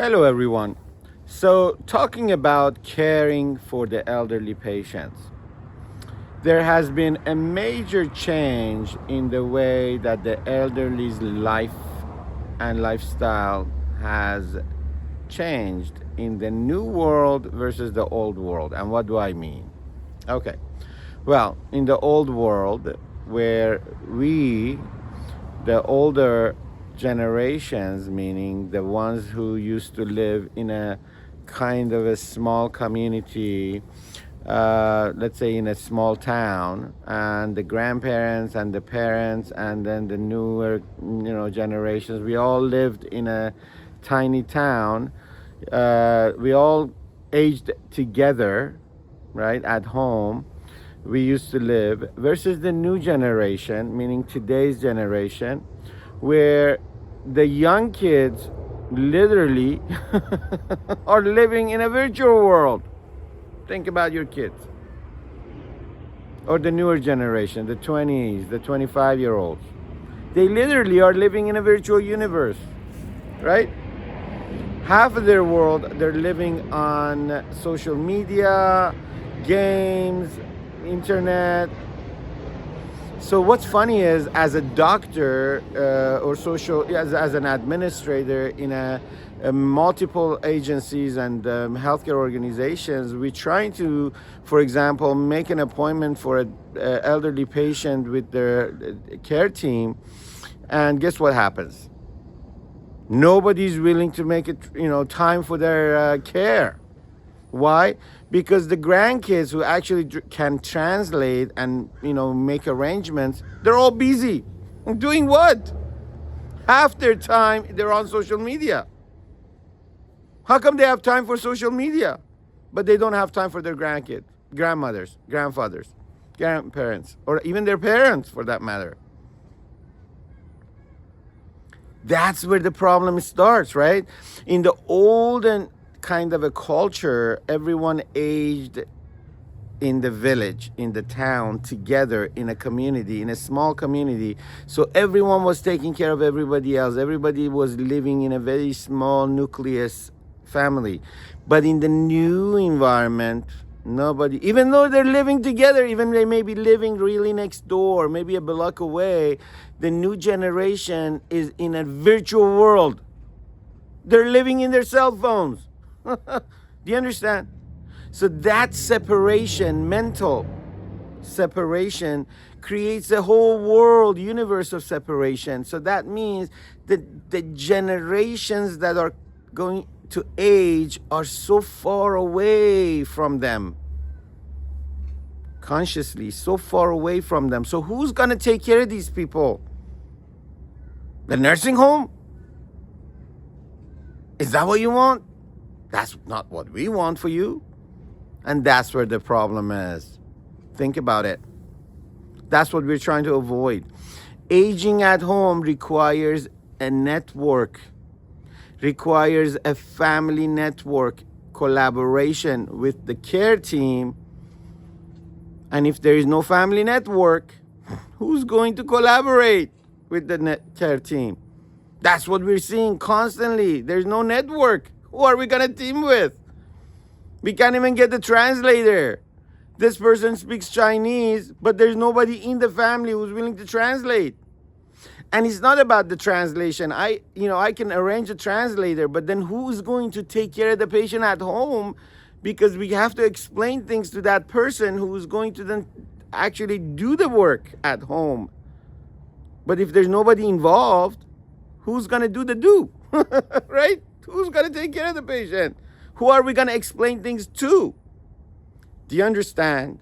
Hello, everyone. So, talking about caring for the elderly patients, there has been a major change in the way that the elderly's life and lifestyle has changed in the new world versus the old world. And what do I mean? Okay. Well, in the old world, where the older generations, meaning the ones who used to live in a kind of a small community, let's say in a small town, and the grandparents and the parents and then the newer generations, we all lived in a tiny town. We all aged together, right, at home. We used to live versus the new generation, meaning today's generation, where the young kids literally are living in a virtual world. Think about your kids. Or the newer generation, the 20s, the 25-year-olds. They literally are living in a virtual universe, right? Half of their world, they're living on social media, games, internet. So what's funny is, as a doctor or as an administrator in a multiple agencies and healthcare organizations, we're trying to, for example, make an appointment for an elderly patient with their care team, and guess what happens? Nobody's willing to make it, time for their care. Why? Because the grandkids who actually can translate and make arrangements, they're all busy. Doing what? Half their time they're on social media. How come they have time for social media, but they don't have time for their grandkids, grandmothers, grandfathers, grandparents, or even their parents for that matter? That's where the problem starts, right? In the olden kind of a culture, everyone aged in the village, in the town, together in a community, in a small community. So everyone was taking care of everybody else. Everybody was living in a very small nucleus family. But in the new environment, nobody, even though they're living together, even they may be living really next door, maybe a block away, the new generation is in a virtual world. They're living in their cell phones. Do you understand? So that separation, mental separation, creates a whole world, universe of separation. So that means that the generations that are going to age are so far away from them. Consciously, so far away from them. So who's going to take care of these people? The nursing home? Is that what you want? That's not what we want for you. And that's where the problem is. Think about it. That's what we're trying to avoid. Aging at home requires a network, requires a family network, collaboration with the care team. And if there is no family network, who's going to collaborate with the care team? That's what we're seeing constantly. There's no network. Who are we going to team with? We can't even get the translator. This person speaks Chinese, but there's nobody in the family who's willing to translate. And it's not about the translation. I can arrange a translator, but then who's going to take care of the patient at home? Because we have to explain things to that person who's going to then actually do the work at home. But if there's nobody involved, who's going to do the do? Right? Who's going to take care of the patient? Who are we going to explain things to? Do you understand